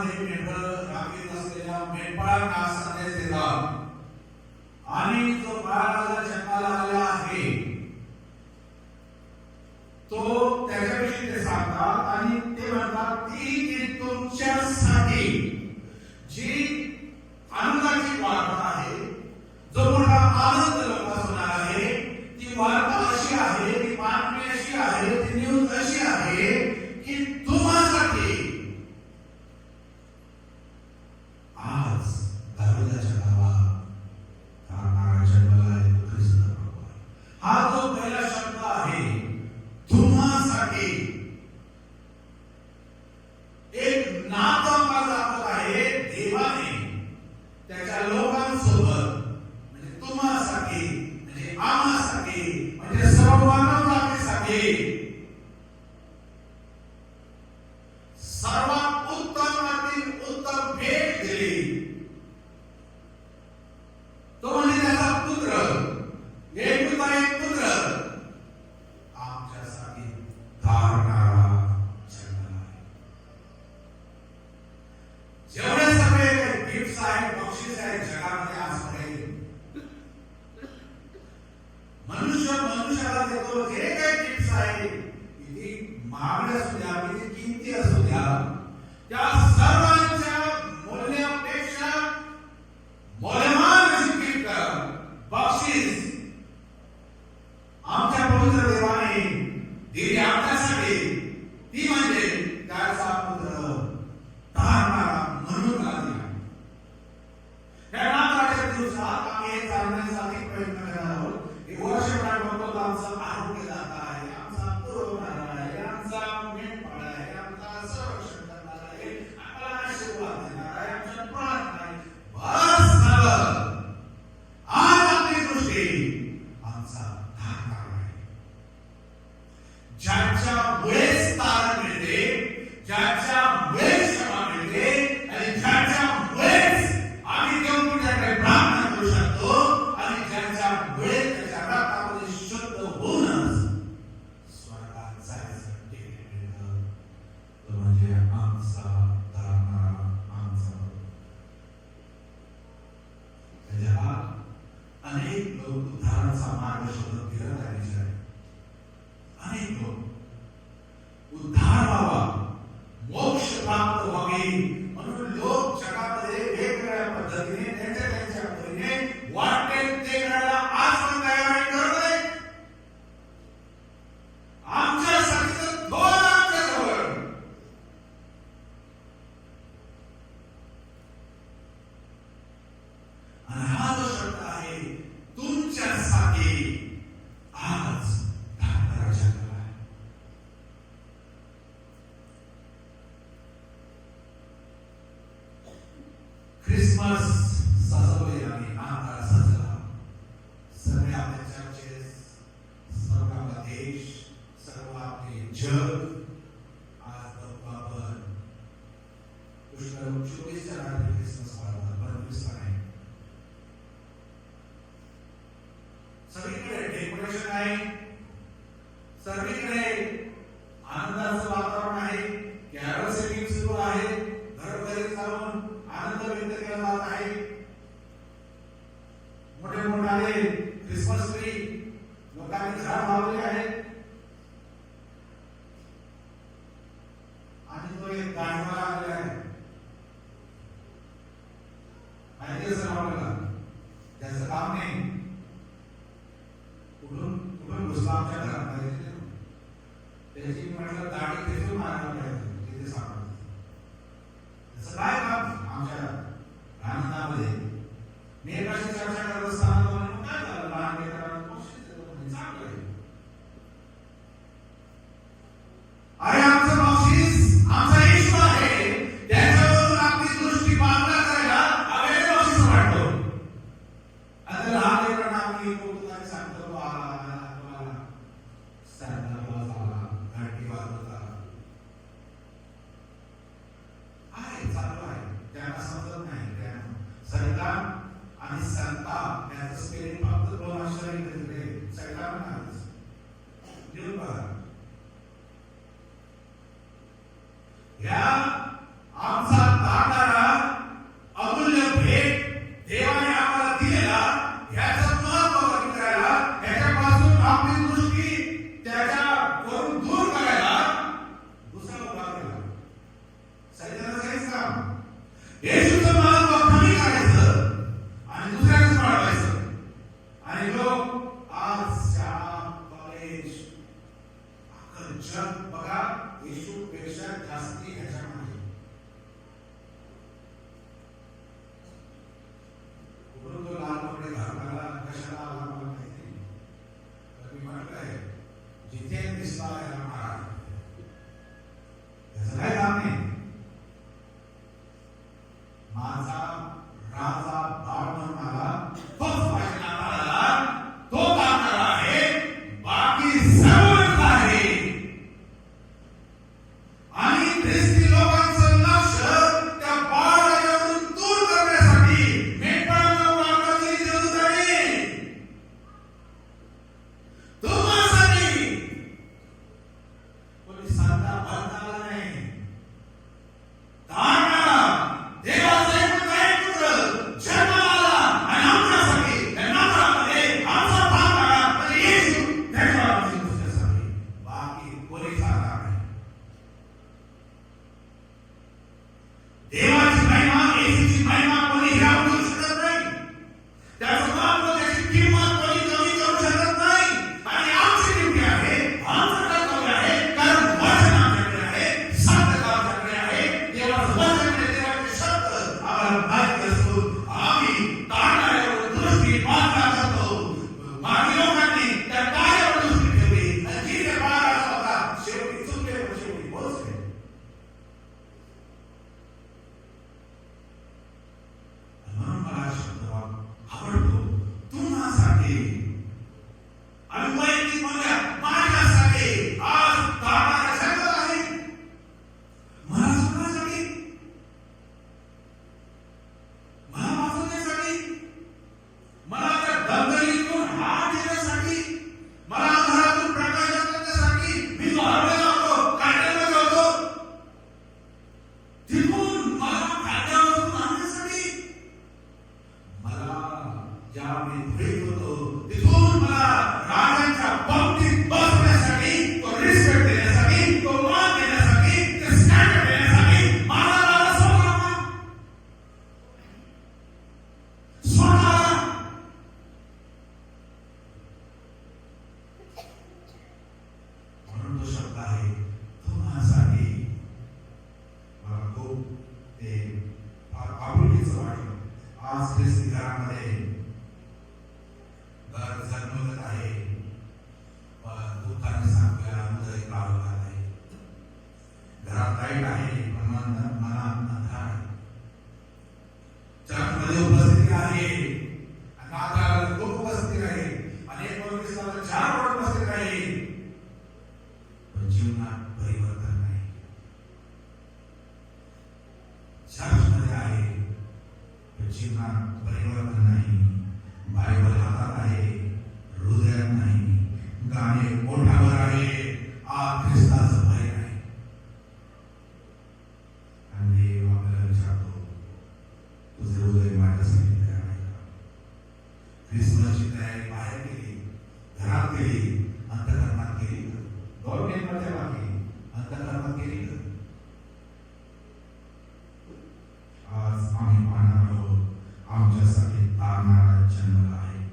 घरामध्ये मेंढरं राखीत असलेल्या मेंढपाळांना संदेश देतात आणि जो बाळाला जन्माला आलेला आहे तो त्याच्याविषयी ते सांगतात आणि ते म्हणतात की तुमच्यासाठी जी आनंदाची वार्ता आहे, जो मोठा आनंद लोकांस होणार आहे, ती वार्ता अशी आहे, ती बातमी अशी आहे, ती न्यूज अशी आहे की तुम्हासाठी आज दाविदाच्या गावात जन्माला येतो ख्रिस्त प्रभू. हा जो पहिला शब्द आहे तुम्हासाठी, एक नातं दाखवत आहे देवाने त्याच्या लोकांसोबत, म्हणजे तुम्हासाठी, म्हणजे आम्हासाठी, म्हणजे सर्व मानवजातीसाठी सर्वात उत्तमातील उत्तम भेट दिली. तो म्हणजे त्याचा पुत्र, एक पुत्र आमच्यासाठी धारणारा जन्मला आहे. जेवढे सगळे गिफ्ट्स आहेत, बक्षीस आहेत जगामध्ये आजपर्यंत, मनुष्याला देतो जे काही गिफ्ट्स आहेत, किती महागडे असू द्या, किती किमती असू द्या, त्या सर्वांच्या मूल्यापेक्षा मौल्यवान अशी गिफ्ट, बक्षीस आमच्या पवित्र देवाने दिली आमच्यासाठी, ती म्हणजे त्याचा पुत्र धारणारा म्हणून दिला. या नाताळच्या दिवसात आम्ही हे जाणण्यासाठी प्रयत्न करणार आहोत. हे वर्षभर बघतो आमचं आरोग्य दाता आहे, आमचा पुरवणारा आहे, आमचा मेंढपाळ आहे, आमचा संरक्षण करणारा आहे, आम्हाला आशीर्वाद देणारा आहे, आमच्या प्राण आहे. बस झालं. आज आपली दृष्टी आमचा धारणारा आहे, ज्याच्यामुळेच तारण मिळते, ज्याच्यामुळे क्षमा मिळते आणि ज्याच्यामुळेच आम्ही देवपुत्राकडे प्रार्थना करू शकतो आणि ज्याच्यामुळे त्याच्या रक्तामध्ये शुद्ध होऊनच स्वर्गात जायचं तिकीट मिळतं. तो म्हणजे आमचा धारणारा, आमचा. जगात अनेक लोक उद्धाराचा मार्ग शोधत फिरत आहेत. अनेक लोक उद्धार व्हावा, मोक्ष प्राप्त व्हावे म्हणून लोक जगामध्ये वेगवेगळ्या पद्धतीने त्यांच्या परीने वाटेल ते करायला आज पण तयार आहे. करत नाही आमच्यासाठी तर दोन आमच्या जवळ. आणि हा जो शब्द आहे तुमच्यासाठी, आज धारणारा जन्मला आहे. क्रिसमस सजवले आणि नाताळ सजला. सगळे आपले चर्चेस, सर्व आपला देश, सर्व आपले जग आज बघतो आपण पुष्कळ 24च्या रात्री क्रिसमस पाळतात, 25ला नाही. सगळीकडे डेकोरेशन आहे, सगळीकडे आनंदाचं वातावरण आहे, कॅरल सिंगिंग सुरू आहे, घरोघरी जाऊन आनंद व्यक्त केला जात आहे. मोठे मोठे क्रिसमस ट्री लोकांनी झाड लावले आहेत आणि तो एक गाणगाला आलेला आहे. माहिती असेल आपल्याला, त्याचं काम नाही, कुठून घुसला आमच्या घरात पाहिजे त्याची म्हटलं दाढी खेचून मारायला पाहिजे तिथे सापडलं. त्याचं काय काम आमच्या आनंदामध्ये? मी एकाशी चर्चा करत असताना काय झालं, लहान लेकरांना चांगलं आहे. अरे आमचं बक्षीस आमचा येशू आहे. देवाची महिमा, येशूची महिमा कोणी अवगणू शकत नाही. त्याचं महत्व, त्याची किंमत कोणी कमी करू शकत नाही. आणि आमची ड्युटी आहे, आमचं कर्तव्य आहे, कारण वचन आमच्याकडे आहे, सत्य आमच्याकडे आहे. देवाचं वचन आहे, देवाचे शब्द आम्हाला माहिती असून आम्ही तारणाऱ्यावर दृष्टी मात्र करतो. मागील लोकांनी त्या ताऱ्यावर दृष्टी ठेवली आणि जिथे मारायचा होता शेवटी चुकले, पण शेवटी पोहोचले. म्हणून मला शब्द आवडतो. तुम्हासाठी आणि वैयक्तिक म्हणूया माझ्यासाठी आज तारणारा शब्द आहे. मला सोडण्यासाठी, मला वाचवण्यासाठी, मला त्या दलदलीतून हात देण्यासाठी, मला अंधारातून प्रकाशात आणण्यासाठी, मी जो हरवलेला होतो, काढलेला होतो, तिथून मला खाद्यावरून आणण्यासाठी, मला ज्या मी धुळीत होतो तिथून मला राजांच्या पंक्तीत बसण्यासाठी, तो रिस्पेक्ट देण्यासाठी, तो मान देण्यासाठी, ते स्टँडर्ड देण्यासाठी मला स्वतःला म्हणून तो शब्द आहे तुम्हासाठी. मला खूप ते आपुलकीचं वाटलं. आज ख्रिस्ती घरामध्ये घर झगमगत आहे, पण दुःखाने सांगूया हृदय काळोखात आहे. घरात लाईट आहे, पण मनात अंधार आहे. चर्चमध्ये उपस्थिती आहे, नाताळाला खूप उपस्थिती आहे, अनेक पवित्र 4 वर्ष उपस्थित आहे, पण जीवनात परिवर्तन नाही. चर्चमध्ये आहे, पण जीवनात परिवर्तन नाही. बायबल हातात आहे, हृदयात नाही. गाणे ओठावर आहे, आत ख्रिस्ताचं भय आहे. आणि देव आपल्याला विचारतो, तुझे हृदय माझ्यासाठी तयार आहे का? ख्रिसमसची तयारी बाहेर केली, घरात केली, अंतःकरणात केली का? गव्हर्नमेंटमध्ये केली, अंतःकरणात केली का? आज आम्ही पाहणार आहोत, आमच्यासाठी तारणारा जन्मला आहे.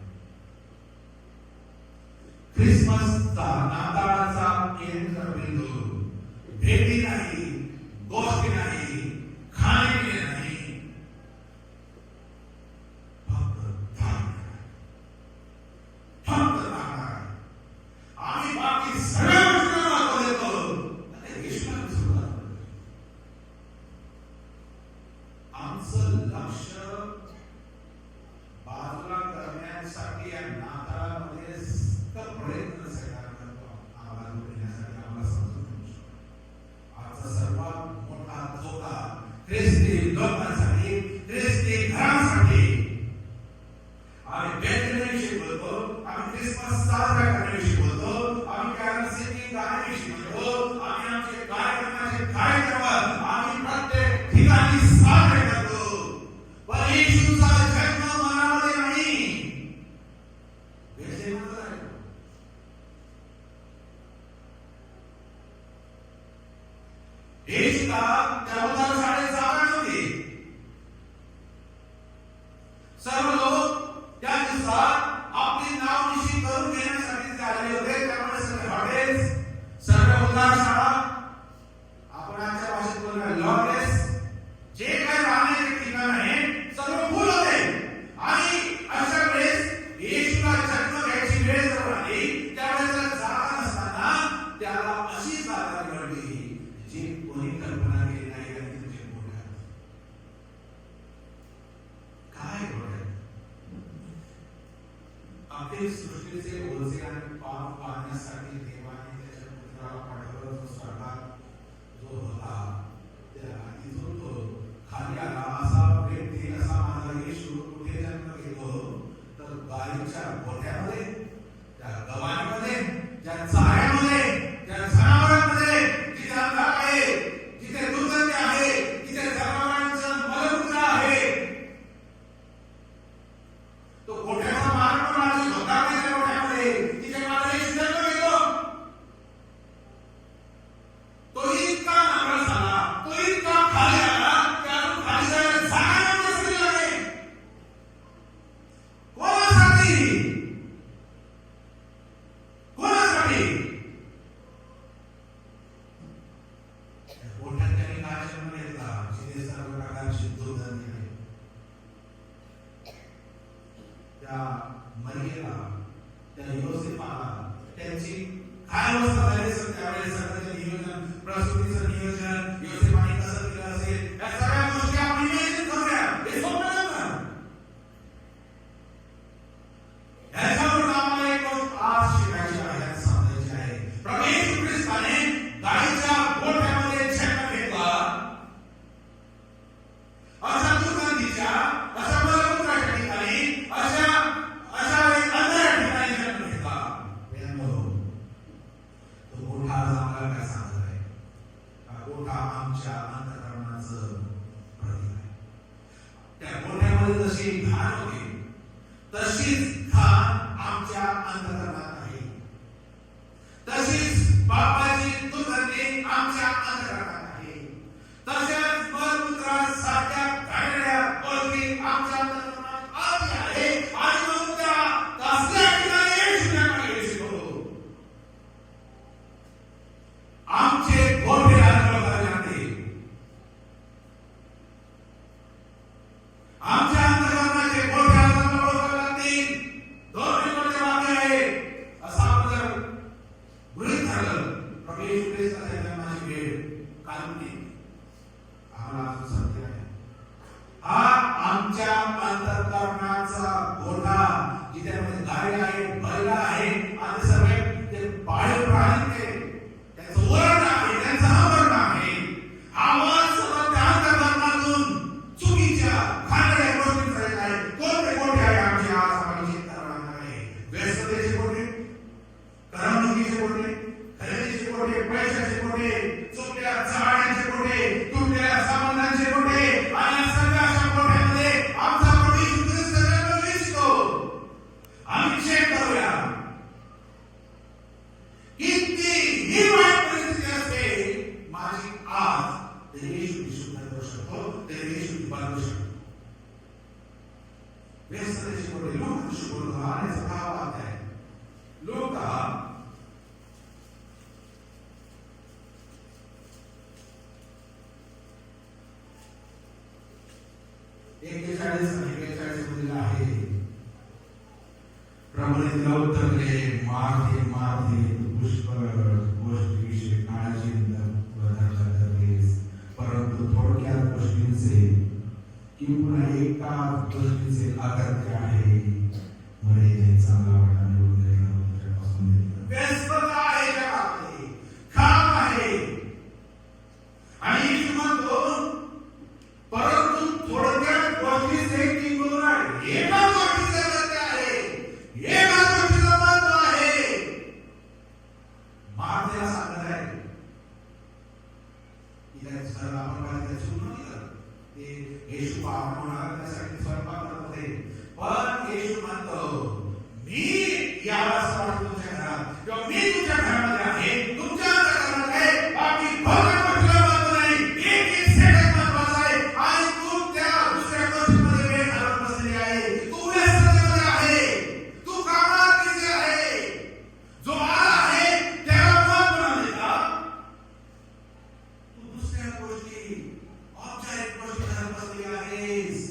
ख्रिसमसचा, नाताळाचा केंद्रबिंदू भेटी नाही, गोष्टी नाही, खाणे नाही, फक्त तारणारा, फक्त तारणारा. आम्ही बाकी सगळ्या गोष्टींना महत्त्व देतो, आणि येशूला विसरतो. आमचं लक्ष बाजूला करण्यासाठी या नाताळामध्ये प्रयत्न सगळ्या करतो. आम्हाला जोडण्यासाठी, आम्हाला समजून घेऊ शकतो. आजचा सर्वात मोठा धोका ख्रिस्ती लोकांसाठी, ख्रिस्ती घरांसाठी. आम्ही बेथलेहमविषयी बोलतो, आम्ही ख्रिसमस साजरा करण्याविषयी बोलतो, आम्ही कॅरल सिंगिंग गाण्याविषयी बोलतो, आम्ही आमचे कार्यक्रमाचे कार्यक्रम आम्ही प्रत्येक ठिकाणी साजरे करतो, पण येशूचा जन्म मनामध्ये नाही. बेथलेहममध्ये आहे. येशूला त्या उद्धारशाळेत जागा नव्हती. सर्व लोक त्या दिवसात आपली नाव निश्चित करून घेण्यासाठी ते आलेले होते. त्यामुळे सगळे हॉटेल्स, सर्व उद्धारशाळा, आपण आजच्या भाषेत बोलूया लॉरेस, जे काही राहण्याचे ठिकाण आहे सर्व फुल होते. आणि अशा वेळेस येशूला जन्म घ्यायची वेळ जवळ आली, त्यावेळेस जागा नसताना त्याला अशी जागा निवडली जी कोणी कल्पना केली नाही. आणि तुझे मोठ्या काय बोलाय, आपली सृष्टीचे ओझे आणि पाप पाहण्यासाठी देवाने त्याच्या पुत्राला पाठवलं. जो स्वर्गात जो होता, त्या तिथून तो खाली आला. असा व्यक्ती, असा माझा येशू कुठे जन्म घेतो, तर गायीच्या गोठ्यामध्ये, त्या गव्हाणीमध्ये, त्या चाऱ्यामध्ये, त्या जनावरांमध्ये, जिथे अंधार आहे, जिथे दुर्गंधी आहे, जिथे जनावरांचं मलमूत्र आहे, तो गोठ्याचा मार्ग पण आहे, स्वतः गोठ्यामध्ये मरियेला, त्या योसेफाला त्यांची काय अवस्था झाली असेल त्यावेळेस सगळं नियोजन, प्रसूतीचं नियोजन योसेफाने कसं केलं असेल, या सगळ्या गोष्टी आपण इमॅजिन करूया. हे स्वप्न नव्हतं. याच्यावरून आम्हाला एक गोष्ट आज शिकायची आहे, समजायची आहे. प्रभू येशू ख्रिस्ताने गाईच्या गोठ्यामध्ये जन्म घेतला. अशा दुर्गंधीच्या, अशा मलमूत्राच्या ठिकाणी, अशा अंधाऱ्या ठिकाणी जन्म घेतला. तो गोठा आम्हाला काय सांगत आहे? हा गोठा आमच्या अंतःकरणाचं प्रतीक आहे. त्या गोठ्यामध्ये जशी घाण होती तशीच घाण आमच्या अंतःकरणात आहे. तशीच पापाची दुर्गंधी आमच्या अंतःकरणात आहे. तशाच मलमूत्रासारख्या घाणेरड्या गोष्टी आमच्या अंतःकरणात आली आहे. आणि मग त्या तसल्या ठिकाणी येशूने शिकवतो. आमचे गोठे आंदोलन करावे लागते. आमच्या अंतःकरणाचे गोठे आंदोलन करावे लागतील. दोन मिनिटाचे वाक्य आहे. असं आपण जर गृहीत धरलं, प्रभू येशू ख्रिस्ताच्या जन्माची वेळ काल्पनिक आम्हाला अजून सत्य आहे. हा आमच्या अंतःकरणाचा गोठा, जिथे गाय आहे, बैल आहे, आणि सगळे ते पाळीव प्राणी, त्यांचं वर्ण आहे, त्यांचं आवरण आहे. आवाज सतत त्या अंतःकरणातून चुकीच्या घाणेरड्या गोष्टी करत आहे. कोणते गोठे आहे आमचे आज आम्हाला चिंता करणार आहे? व्यस्ततेचे गोठे, करमणुकीचे गोठे, खरेदीचे गोठे, पैशाचे गोठे, चुकल्या जाळ्यांचे गोठे, तुटलेल्या संबंधांचे गोठे, आणि या सगळ्या अशा गोठ्यामध्ये आमचा प्रभू येशू ख्रिस्त जन्म घेतो. आम्ही चेक करूया. कितीही वाईट परिस्थिती असते, माझी आज ते येशू विशुद्ध करू शकतो, ते येशू बनवू शकतो. व्यस्ततेचे गोठे, लोक शुभ आणायचा भाव आहे. लोक 41 मध्ये आहे. प्रभूने तिला उत्तर दिले, मार्थे मार्थे, तू पुष्कळ गोष्टींविषयी काळजी करतेस, परंतु थोडक्यात गोष्टींचे किंवा एका गोष्टीचे अगत्य आहे. मरे चांगला वाटा निवडून व्यस्तता आहे, जगातली काम आहे. आणि येशू म्हणतो, परंतु थोडक्यात गोष्टीचे किंवा एका गोष्टीचे अगत्य आहे, एका गोष्टीचं महत्व आहे. मार्थेला सांगत आहे की त्याला आपण पाहिजे सुरू केलं ते येशू पाहून म्हणाला, त्यासाठी स्वयंपाक करत होते. पण येशू म्हणतो, मी यालाच वाटतो तुमच्या घरात, किंवा मी तुमच्या घरामध्ये आहे, तुमच्या घरात आहे. बाकी भगत म्हटलं महत्व नाही, एक सेकंद महत्वाचा आहे. आणि तू त्या दुसऱ्या गोष्टीमध्ये वेळ घालवत बसलेली आहे. तू व्यस्ततेमध्ये आहे, तू कामात बिझी आहे. जो आला आहे त्याला महत्व न देता तू दुसऱ्या गोष्टी, औपचारिक गोष्टी करत बसलेली आहेस.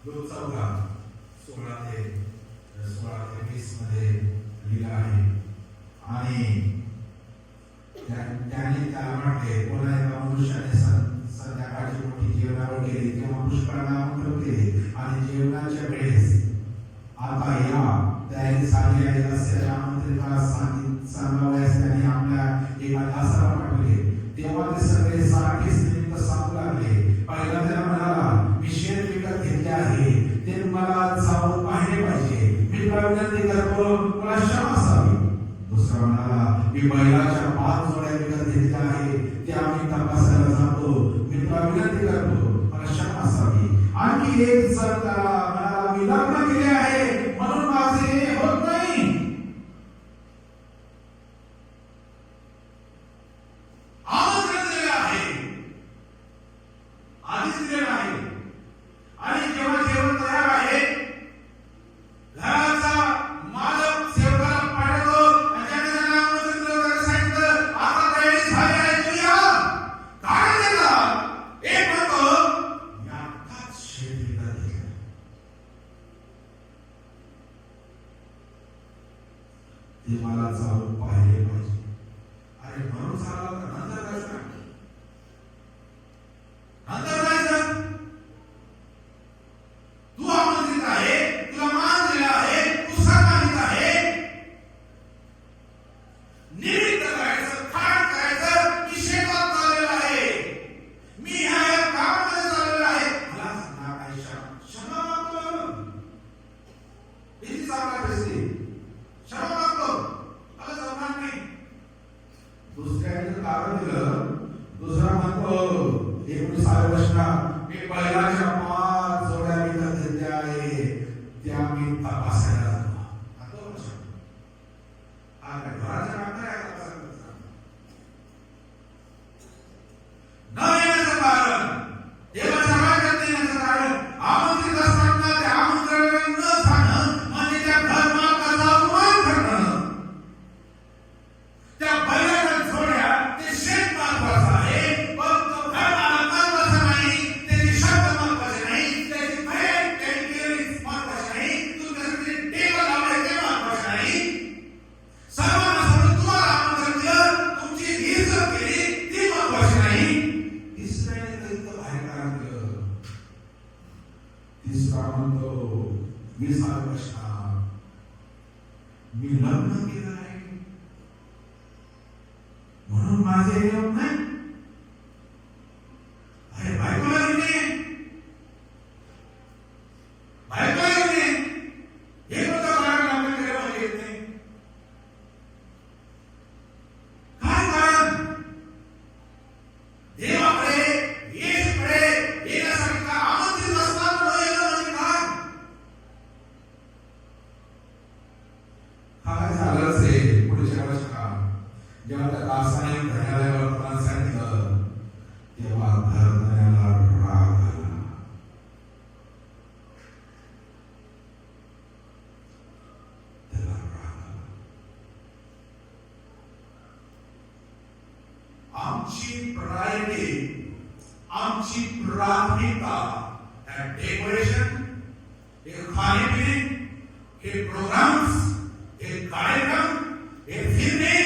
लोक 16 ते 20 मध्ये लिहिलं आहे. आणि त्याने त्याला म्हटले, कोणा एका मनुष्याने संध्याकाळची मोठी जेवणावर गेली तेव्हा पुष्कळांना आमंत्रण केले आणि जेवणाच्या वेळेस आता या तयारी झाली आहे असे आमंत्रिताला सांगावयास त्याने आपल्या एका दासाला पाठवले. तेव्हा ते सगळे साठीच निमित्त सांगू लागले. पहिला त्याला म्हणाला, मी शेत विकत घेतले आहे, ते मला जाऊन पाहिले पाहिजे. मी विनंती करतो, मला क्षमा असावी. दुसरा म्हणाला, मी बैलाच्या 5 जोड्या विकत घेतल्या आहे, त्या मी तपासायला जातो. मी विनंती करतो, मला क्षमा असावी. आणखी एक जण म्हणाला, मी लग्न केले आहे म्हणून माझे होत नाही. आमंत्रण दिले आहे, आधीच दिलेलं आहे. आणि जेव्हा जेवण तयार आहे, घराचा मालक सेवकाला पाठवतो आणि ज्याने त्यांना आमंत्रण दिलं त्याला सांगितलं, आता तयारी झाली आहे, तू या. काय देतात? एक म्हणतो, मी आत्ताच शेत विकत घेतलं. ते मला जाऊन पाहिले पाहिजे. अरे म्हणून झाला तर नंतर जायचं, नंतर जायचं. तू आमंत्रित आहे, तुला मान दिला आहे, तू सन्मानित आहे. निमित्त करायचं, खाण करायचं. मी शेतात चाललेला आहे, मी ह्या कामामध्ये चाललेला आहे, मला ना काही क्षमा मागतो. किती चांगला दिसते, क्षमा मागतो, मला जमणार नाही. दुसऱ्याने कारण दिलं. दुसरा म्हणतो, 19 वर्षात मी बैलाच्या 5 जोड्या विकत घेतल्या आहे, त्या मी तपासायला जातो. आता वर्ष काय घराच्या मागं आहे का तपासायला? न येण्याचं कारण, देवाच्या राज्यात येण्याचं कारण, आमंत्रित असताना त्या आमंत्रणाला न जाणं म्हणजे त्या धर्माचा अपमान करणं. त्या बैलाच्या जोड्या, ते शेत महत्वाचं आहे, पण तो धर्माला महत्वाचा नाही, त्याची शब्द महत्वाचे नाही, त्याची भेट त्यांनी केली महत्वाची नाही, तुमच्यासाठी टेबल लावले ते महत्वाचे नाही. सर्वांना सोडून तुम्हाला आमंत्रण दिलं, तुमची इज्जत केली, ती महत्वाची नाही. तिसऱ्याने तर इतकं बाहेर कारण केलं. तिसरा म्हणतो, 20 वर्षात मी लग्न केलं आहे म्हणून माझे योग नाही. अरे बायकोला घेणे, बायकोला घेणे, हे कोणतं कारण आपल्याकडे मला येत नाही. काय कारण? देवाकडे, येशूकडे येण्यासाठी का आमंत्रित असताना न येणं म्हणजे काय? काय झालंच आहे पुढच्या वर्षात. जेव्हा त्या दासाने घड्याला वर्तमान सांगितलं, तेव्हा घरधण्याला राग आला. त्याला राग आला. आमची प्रायोरिटी, आमची प्राथमिकता हे डेकोरेशन, हे खाणे-पिणे, हे प्रोग्राम्स, हे कार्यक्रम, हे फिरणे,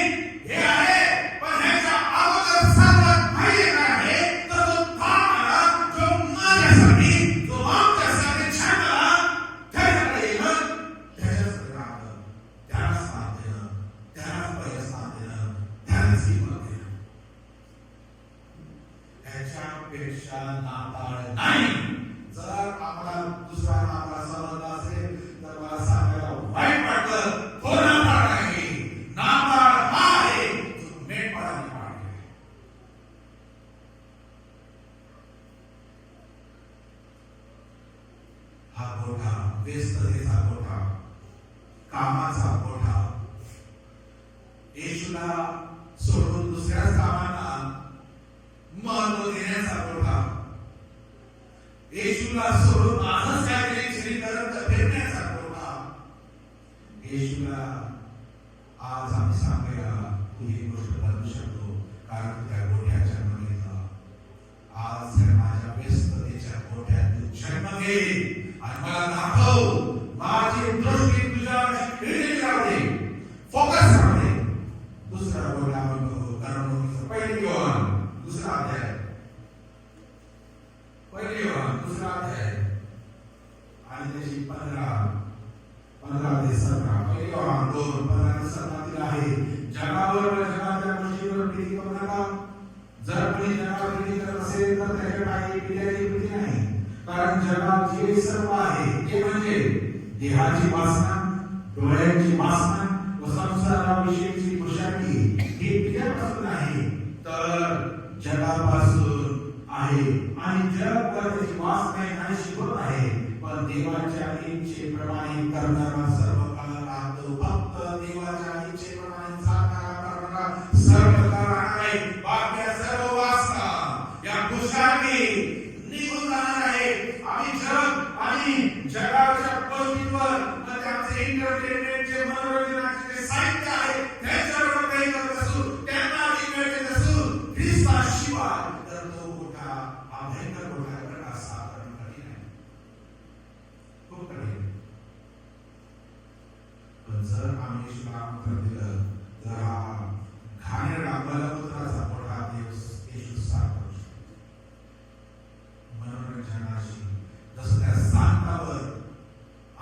हे आहे. पण ह्याच्या अगोदर सर्वात पहिले काय आहे, तर तो तारा जो माझ्यासाठी, जो आमच्यासाठी छानला, त्याच्याकडे येणं, त्याच्याच राहणं, त्याला स्थान देणं, त्यालाच पहिलं स्थान देणं, त्यालाच किंमत देणं. ह्याच्यापेक्षा नाताळ नाही. जर आम्हाला दुसरा नाताळ समजला असेल तर मला सांगायला वाईट वाटलं. तो नाताळ नाही, नाताळ हा आहे जो मेंढपाळाने पाळला. हा गोठा, व्यस्ततेचा गोठा, कामाचा गोठा, येशूला सोडून दुसऱ्याच कामांना महत्व देण्याचा गोठा, येशूला सोडून आजच काहीतरी करत फिरण्याचा गोठा. येशूला आज आम्ही सांगायला ही गोष्ट बदलू शकतो, कारण त्या गोठ्याच्या नव्हेला आज माझ्या व्यस्ततेच्या गोठ्यात जन्म घे आणि मला दाखव, माझी दृष्टी तुझ्यावर खिळलेली राहू दे, फोकस राहू दे. दुसरा बोलला करमणुकीचा पहिली योहान दुसरा अध्याय, पहिली योहान दुसरा अध्याय आणि त्याची 15 ते 17. पहिली योहान 2:15 ते 17 आहे. जगावर व जगाच्या गोष्टीवर प्रीती करू नका. जर कोणी जगावर प्रीती करत असेल तर त्याच्याकडे पित्याची प्रीती नाही. कारण जगात जे सर्व आहे ते म्हणजे देहाची वासना, डोळ्यांची वासना व संसाराविषयीची खुशाली ही पित्यापासून आहे तर जगापासून आहे. आणि जग तर त्याची वासना नाही शिकवत आहे, पण देवाच्या इच्छेप्रमाणे करणारा सर्व काळ राहतो. फक्त देवाच्या इच्छेप्रमाणे करणारा सर्व काळ आहे. बाकी सर्व वासना या खुशाली निघून जाणार आहे. आम्ही जग आणि जगाच्या गोष्टींवर म्हणजे आमचे एंटरटेनमेंटचे मनोरंजनाचे साहित्य आहे त्याच्यावर काही करत असू, त्यांना जिंकण्याचे असू, ख्रिस्ताशिवाय तर तो मोठा अभयंकर मोठा प्रकाश साधन कठीण आहे, खूप कठीण. पण जर आम्ही येशूला उत्तर दिलं तर हा घाणेरडा बलपुत्राचा मोठा येशू साथ करू शकतो. मनोरंजनाशी जसं त्या सांतावर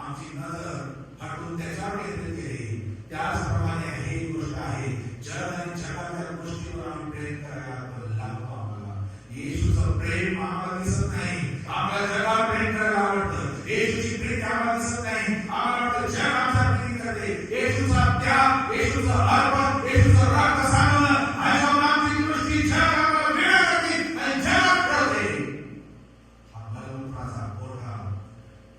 आमची नजर हटून त्याच्यावर केंद्रित केली, त्याचप्रमाणे ही गोष्ट आहे. जग आणि जगाच्या गोष्टीवर आम्ही प्रेम करायला लागतो. आम्हाला येशूचं प्रेम आम्हाला दिसत नाही. आम्हाला जगावर प्रेम करायला आवडतं. येशूची प्रीती आम्हाला दिसत नाही. आम्हाला वाटतं जग आमचा प्रीती करते. येशूचा त्याग, येशूचं अर्पण, येशूचं रक्त सांगणं आणि मग आमची दृष्टी जग आम्हाला वेगळं करते आणि जगात ठेवते. हा बलपुत्राचा मोठा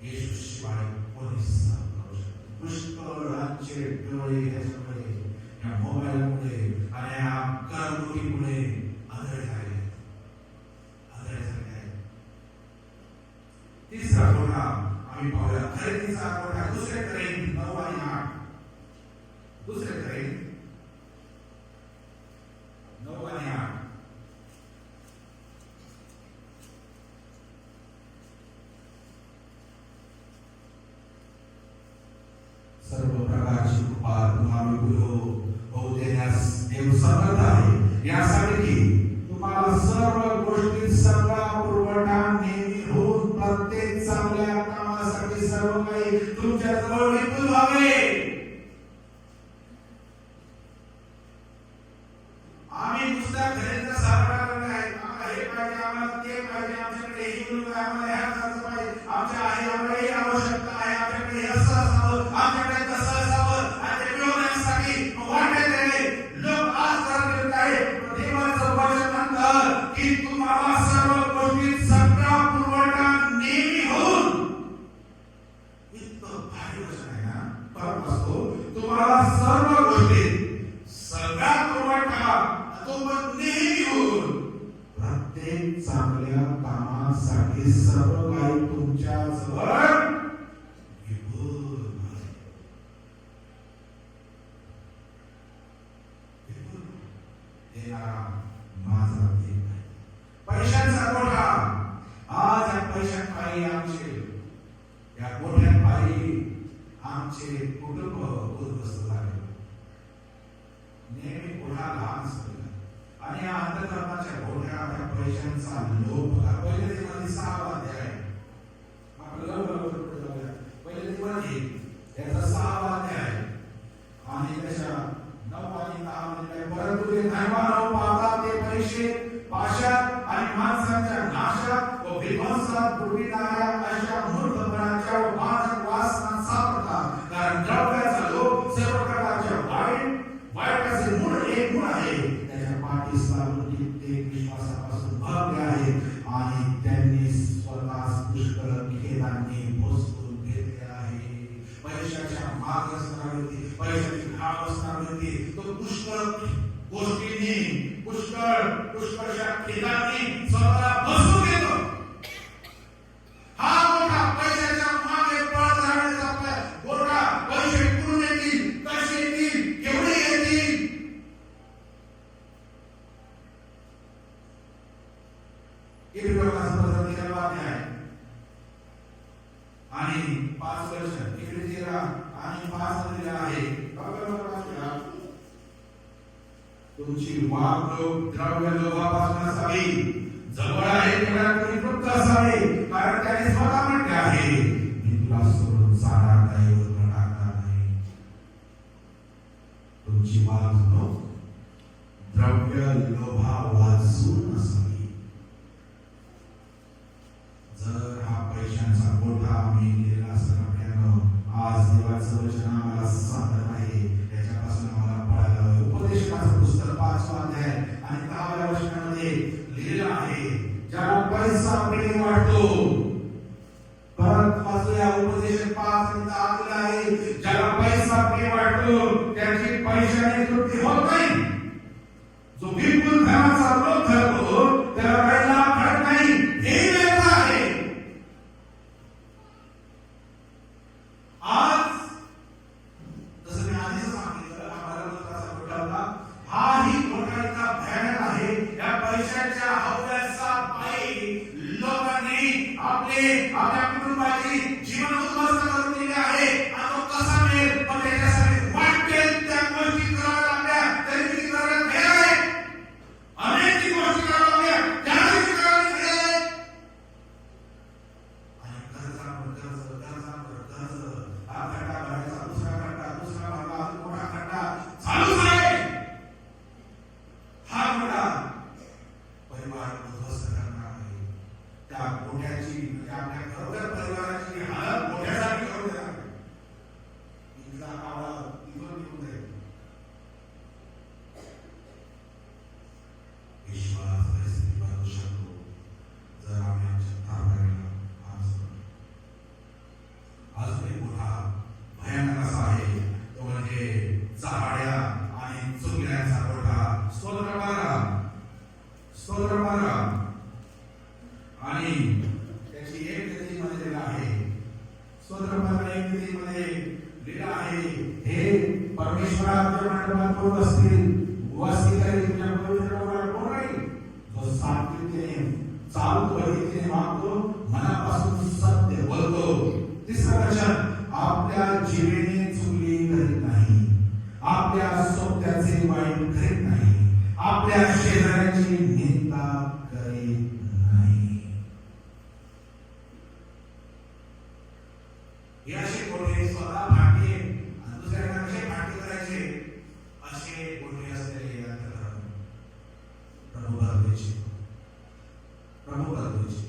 येशूशिवाय कोणीच करू शकत. पुष्कळांचे डोळे ह्याच्यामुळे, या मोबाईलमुळे आणि या करमणुकीमुळे आंधळे झाले, आंधळे झाले आहेत. तिसरा कोठा आम्ही पाहूया, खरेदीचा कोठा. दुसरे करेन 9 आणि 8. दुसरे करेन 9 आणि 8. सर्व प्रकारची कृपा तुम्हाला होऊ देण्यास देव समर्थ आहे, यासाठी की तुम्हाला सर्व गोष्टी सगळा पुरवठा नेहमी होऊन प्रत्येक चांगल्या कामासाठी सर्व काही तुमच्या जवळ विपुल व्हावे. आम्ही नुसत्या घराचा सारखा करणार आहे. आम्हाला हे पाहिजे, आम्हाला ते पाहिजे, आमच्याकडे हे मुलं, आम्हाला ह्या खर्च पाहिजे, आमच्या आहे आम्हाला ही आवश्यकता आहे, आमच्याकडे हे असं असावं, आमच्याकडे तसं असावं आणि ते मिळवण्यासाठी वाटायला लोक आज करत आहे. देवाचं वचन म्हणतं की तुम्हाला सर्व गोष्टी सगळा पुरवठा नेहमी होऊन. इतकं भारी वचन आहे ना. फरक असतो, तुम्हाला सर्व गोष्टी सगळा पुरवठा तो पण नेहमी होऊन प्रत्येक चांगल्या कामासाठी सर्व काही तुमच्या जवळ विपुल देणारा माझा देव आहे. पैशांचा कोठा. आज या पैशांपायी आमचे, या कोठ्यांपायी आमचे कुटुंब उद्ध्वस्त झाले. नेहमी कोठा लहान असतो आणि या अंधकरणाच्या गोठ्या त्या पैशांचा लोभ बघा. पहिले दिवस 6 अध्याय आपल्याला पहिले दिवस त्याचा 6 अध्याय आणि त्याच्या 9 आणि 10 मध्ये परंतु ते धर्मानं पाहता ते पैसे पाशात आणि माणसाच्या नाशात व विध्वंसात बुडविणाऱ्या अशा मूर्खपणाच्या व मानक वासना सापडतात. कारण द्रव्याचा लोभ सर्व प्रकारच्या वाईटाचे मूळ एक गुण आहे. त्याच्या पाठीस लागून कित्येक विश्वासापासून भरले आहे आणि त्यांनी स्वतःस पुष्कळ खेदाने भोसकून घेतले आहे. पैशाच्या माग असणारी होती, पैशाची घाव असणारी होती. तो पुष्कळ गोष्टींनी, पुष्कळशा खेदांनी स्वतःला भोसकून घेतो. हा मोठा पैशाच्या मागे पळत राहण्याचा गोठा. पैसे कुठून येतील, कसे येतील, केवढे येतील. इब्राहिमाचा पत्र 13 अध्याय वागणूक द्रव्य लोभापासून असावी, जवळ आहे त्याला कोणी तृप्त असावे, कारण त्याने स्वतः म्हटले आहे मी तुला सोडून जाणार नाही व टाकणार नाही. तुमची वागणूक द्रव्य लोभावाचून असावी. जर हा पैशांचा मोठा आम्ही लिहिला असता आज देवाचं वचन आम्हाला सांगत आहे, याच्यापासून आम्हाला पळायला उपदेशाचं पुस्तक 5 अध्याय आणि 10व्या वचनामध्ये लिहिलं आहे ज्याला पैसा प्रेम वाटतो. परत वाचूया उपदेश 5 आणि 10 दिला आहे ज्याला पैसा प्रेम वाटतो त्याची पैशाने तृप्ती होत नाही. जो बिलकुल धर्माचा विरोध करतो त्याला काही लाभ मिळत नाही, हे वेगळं आहे. आज जसं मी आधीच सांगितलं हा मरणोत्तराचा घोटाळा होता, हाही घोटाळा इतका भयानक आहे. या पैशाच्या हव्यासा पायी लोकांनी आपल्या कुटुंबाची जीवन उद्ध्वस्त करून दिले आहे. आणि तो कसा मिळेल पण त्याच्यासाठी वाटेल त्या गोष्टी कराव्या लागल्या तरी ती करायला तयार आहे. अनेक ती गोष्टी कराव्या लागल्या त्याही ती करायला तयार आहे. आणि कर्ज हा खड्डा भरायचा, दुसरा भरला, अजून मोठा खड्डा चालूच आहे. हा खड्डा परिवार उद्ध्वस्त करणार आहे. त्या मोठ्याची म्हणजे आपल्या खरोखर परिवाराची हालत मोठ्यासाठी करून देणार आहे. इथला कावळा इथून निघून जाईल. विश्वास परिस्थिती बदलू शकतो जर आम्ही आमच्या ताब्याला अजून एक मोठा भयानक असा आहे तो म्हणजे चहाड्या आणि चुकल्यांचा घोटाळा. स्तोत्र मारा आणि त्याची एक गतीमध्ये लिहिलं आहे. स्तोत्र मारा एक गतीमध्ये लिहिलं आहे हे परमेश्वराच्या मंडपात कोण असतील वस्ती करेल तुझ्या पवित्र नावाला कोण राहील. जो सात्विकतेने चालतो रीतीने वागतो मनापासून सत्य बोलतो. तिसरं वचन आपल्या जीवेने चुकली करीत नाही, आपल्या सोबत्याचे वाईट करीत नाही, आपल्या शेजाऱ्याची निंदा करीत नाही. हे असे मोठे स्वतः भांडे आणि दुसऱ्यांना कसे भांडे करायचे असे मोठे असलेले प्रभू बदलूचे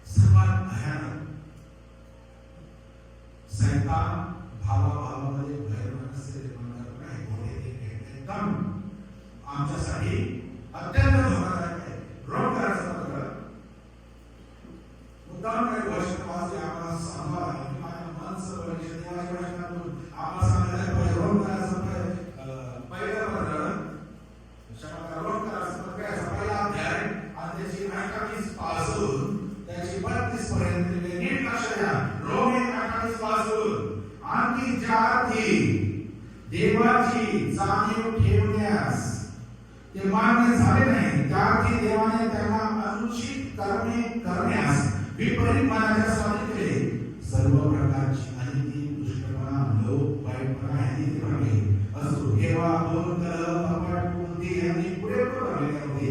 सर्वात भयानक सैतान भावाभावामध्ये भयानक असलेले काही मोठे एकदम आमच्यासाठी अत्यंत धोकादायक आहे. रोम करायचं पत्र मुद्दाम काही वर्ष वाचले आम्हाला सांगावं लागेल. माझ्या मनचं परिचय देवाच्या वचनातून आम्हाला सांगायला पाहिजे. रोम करायचं पहिलं पत्र रोम करायचं पत्र याचा पहिला अध्याय आणि त्याची 28 पासून त्याची 32 पर्यंत नीट लक्ष द्या. रोम 28 पासून आणखी ज्या अर्थी देवाची जाणीव ठेवण्यास ते मान्य झाले नाही त्या अर्थी देवाने त्यांना अनुचित कर्मे करण्यास विपरीत मनाच्या स्वाधीन केले. सर्व प्रकारची अनिती दुष्टपणा लोभ वाईटपणा यांनी भरले असो केव्हा दोन कपट बुद्धी यांनी पुरेपूर भरलेले होते.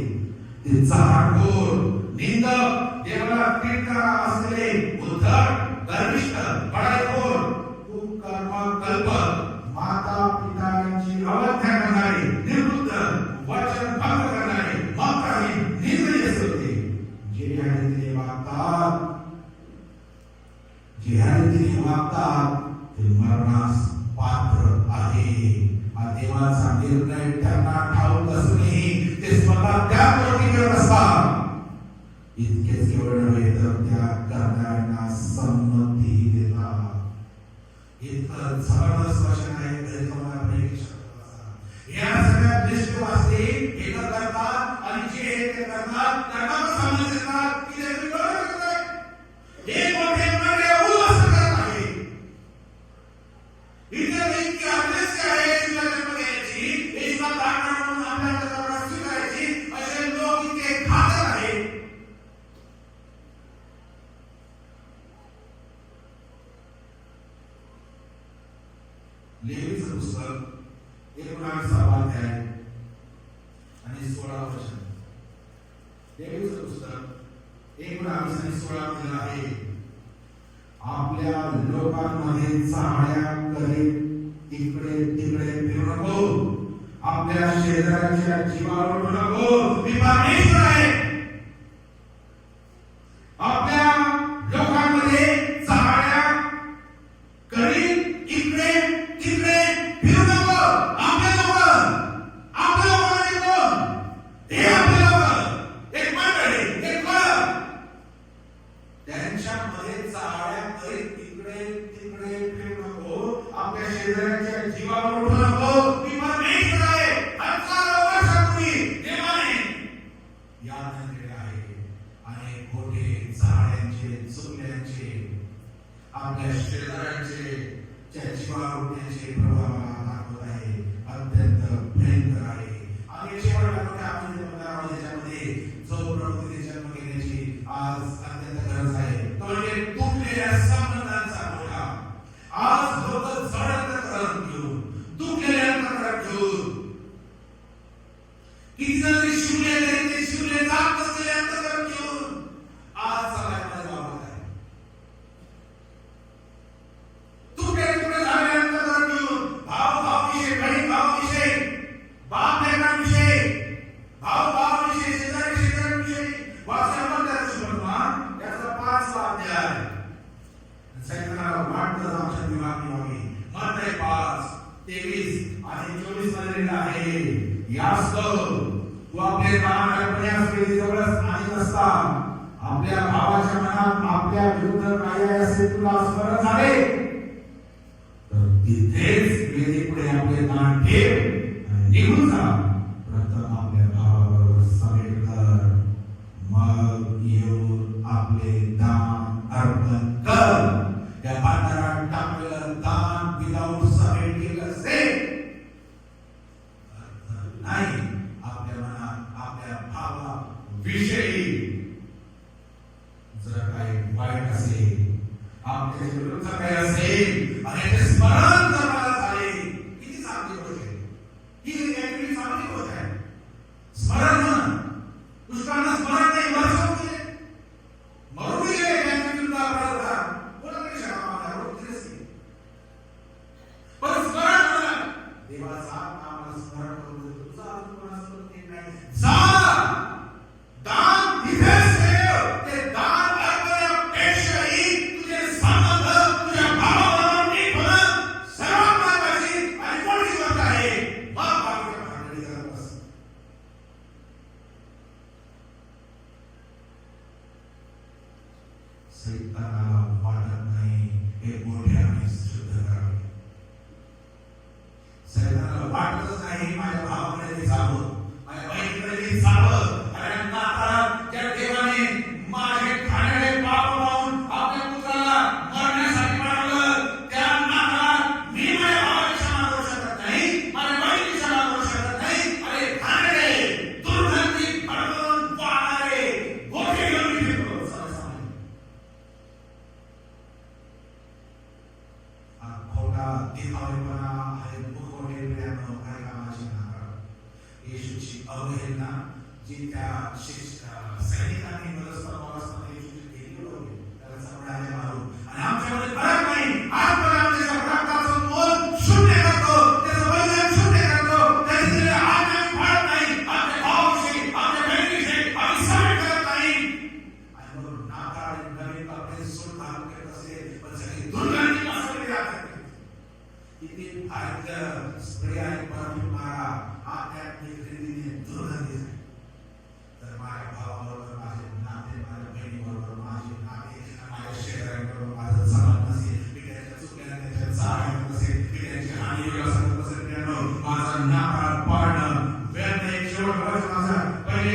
ते चाटखोर निंदक देवाला टीका असलेले उद्धट गर्विष्ठ बडाईखोर कुकर्म कल्पक माता पितांची अवज्ञा करणारे निर्बुद्ध वचन भंग करणारे मंत्रही निर्दयी होते. जे ह्याने वागतात ते मरणास पात्र आहे. हा देवाचा निर्णय त्यांना ठाऊक असूनही ते स्वतः त्या गोष्टी करत असतात. इतकेच केवळ नव्हे तर त्या करणाऱ्यांना संमती देतात. इतकं जबरदस्त वचन आहे तरी तुम्हाला प्रेम या सगळ्या दृष्टी वाचते हे करतात आणि जे हे करतात त्यांना पण समजून येतात की ते बरोबर करतात. हे मोठे म्हणजे उद्ध्वस्त करत आहे. इतर इतकी अभ्यास आहे तुला जन्म घ्यायची इसला दाखवून म्हणून आपल्या जगाला स्वीकारायची असे लोक इतके घातक आहेत. लेवीचं पुस्तक 19 अध्याय 19:16 मध्ये आहे, आपल्या लोकांमध्ये चाहण्या करीत इकडे तिकडे फिरू नको, आपल्या शेजाऱ्याच्या जीवावर उडू नको. मी परमेश्वर आहे. आपल्या लोकांमध्ये चाहण्या करीत इकडे तिकडे फिरू नको. आपले लोक म्हणजे कोण? हे आपले लोक, एक मंडळी, एक क्लब. त्यांच्यामध्ये चाहण्या करीत इकडे तिकडे फिरू नको, आपल्या शेजाऱ्याच्या जीवावर उडू नको. मी परमेश्वर आहे. हजारो वर्षापूर्वी देवाने याद केले आहे. आणि खोटे चाहण्यांचे, चुकल्यांचे, आपल्या शेजाऱ्यांचे जीवावर उडण्याचे प्रभाव दाखवत आहे. अत्यंत भयंकर आहे. आणि शेवटला आपण त्याच्यामध्ये जो प्रभूने जन्म घेण्याची आज अत्यंत गरज आहे, तो म्हणजे तुटलेल्या संबंधांचा मोठा. आज लोक जडत करत घेऊन, तुटलेल्या घेऊन, किती जण शिवले जात नसलेले अंतकरण घेऊन आज सगळ्यांमध्ये वावरत आहे. तुकडे झालेले अंतकरण घेऊन भाऊ-भाऊविषयी, बहीण-भाऊविषयी, बाप-लेकरांविषयी, भाऊ-भाऊविषयी, शेजारी-शेजाऱ्यांविषयी वाचन याचा 5वा अध्याय. सैतानाला वाटतं आमच्या दिमागी मत्तई 5:23 आणि 24 मध्ये आहे, यास्तव तू आपले दान अर्पण्यास वेळी जवळच आणीत असता, आपल्या भावाच्या मनात आपल्या विरुद्ध काही असे तुला स्मरण झाले तर तिथेच वेदीपुढे आपले दान ठेव आणि निघून जा. प्रथम आपल्या भावाबरोबर समेट कर, मग येऊन आपले दान अर्पण कर. या भांडारात टाकलेलं दान विदाऊट समेट केलं असेल नाही. आपल्या मनात आपल्या भावाविषयी जर काही वाईट असेल, आपल्या विरुद्ध काही असेल आणि ते स्मरण जर मला झाले, किती चांगली गोष्ट आहे ही. ऍक्च्युअली चांगली गोष्ट आहे. स्मरण म्हणून पुष्कळांना स्मरण नाही, वर्ष होते मरून गेले त्यांच्या विरुद्ध अपराध करा, कोणाकडे क्षमा होतीच. पण स्मरण म्हणून देवाचा नामाला स्मरण करून तुझा कोणाला स्मरण नाही. जा दान तिथेच ठेव. ते दान अर्पण्यापेक्षाही तुझे संबंध तुझ्या भावाबरोबर नीट होणं सर्वात महत्त्वाची आणि मोठी गोष्ट आहे. मग बाकीच्या भानगडी करत बस. सैतानाला वाटत नाही हे मोठ्याने शुद्ध करावे. सैतानाला वाटतच नाही माझ्या भावाकडे मी जावं, माझ्या बहिणीकडे मी जावं. अरे नाताळात ज्या देवाने माझे खाण्याचे पाप लावून आपल्या पुत्राला मरण्यासाठी पाठवलं, त्या नाताळात मी माझ्या भावाला क्षमा करू शकत नाही, माझ्या बहिणीला क्षमा करू शकत नाही. अरे खाणारे, दुर्गंधी भरभरून वाहणारे गोठे घेऊन मी फिरतो सर्वसामान्य. खोटा दिखावेपणा आहे, मुखवटेपणानं काही कामाची नाही. येशूची अवहेलना जी त्या सैनिकांनी मदस्ताना येशूची केली होती, त्याला समजायला मारू. आणि आमच्यामध्ये फरक नाही. आज पण आम्ही त्याच्या रक्ताचं मोल शून्य करतो, त्याचं बलिदान शून्य करतो, त्याची दिलेली आज्ञा आम्ही पाळत नाही. आपल्या भावाविषयी, आपल्या बहिणीविषयी आम्ही समेट करत नाही. आणि म्हणून नाताळ आणि नवीन कपडे सूट घालून करत असेल, पण सगळी दुर्गंधी माणसाकडे जात. किती भारतीय स्प्रे आणि परफ्यूम मारा आध्यात्मिक रीतीने दुर्गंधी आहे. तर माझ्या भावाबरोबर माझे नाते, माझ्या बहिणीबरोबर माझे नाते, माझ्या शेजाऱ्यांबरोबर माझं जमत नसेल, मी त्याच्या चुकल्या त्याच्या चाळ्यात नसेल, मी त्याची हानी व्यवस्था नसेल, त्यानं माझं नाताळ पाळणं व्यर्थ आहे. शेवट माझा पहिले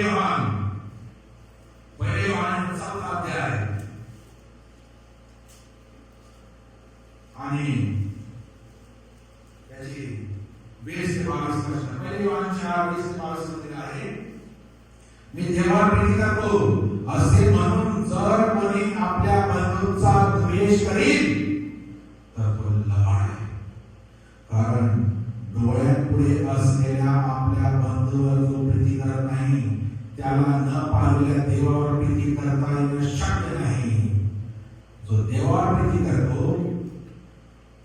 योहान 4 अध्याय आणि त्याची 20 ते 22 वचन. पहिले योहान 4:20 ते 22 मध्ये आहे, मी देवाला प्रीती करतो असे म्हणून जर कोणी आपल्या बंधूचा द्वेष करील तर तो लबाड आहे. कारण डोळ्यांपुढे असलेल्या आपल्या बंधूवर जो प्रीती करत नाही त्याला न पाहिलेल्या देवावर प्रीती करता येऊ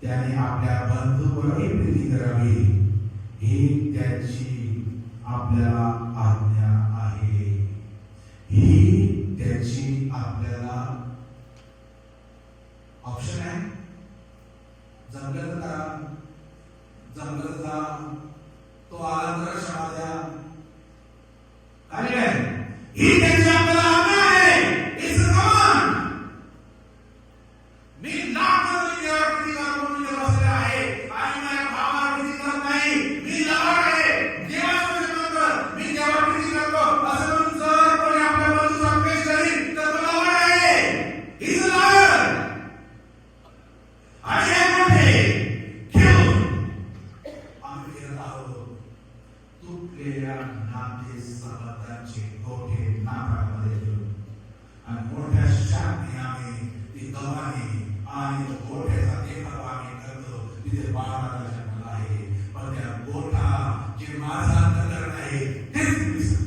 त्याने आपल्या बंधूवरही प्रीती करावी ही त्याची आपल्याला आज्ञा आहे. ही त्याची आपल्याला ऑप्शन आहे. जमलं तर जमलं तर तो आला तर क्षमा द्या. काय ही त्याची आपल्याला आज्ञा आहे. It's a command. मी लाखोनी देवावर प्रीती करतो म्हणून बसले आहे आणि माझ्या भावावर प्रीती करत नाही. मी लबाड आहे. देवाचं म्हणतो मी देवावर प्रीती करतो असं म्हणून जर कोणी आपल्या बंधूचा द्वेष करील तर तो लबाड आहे. Is a liar. आणि हे मोठे घेऊन आम्ही फिरत आहोत तुटलेल्या नाते संबंधांचे गोठे नाकामध्ये घेऊन आणि मोठ्या शांती आम्ही ती गव्हाणी आणि गोठ्याचा देखावा आम्ही करतो. तिथे बाळाला जन्मला आहे पण त्या गोठा जे माझा कलर नाही तेच दिसत.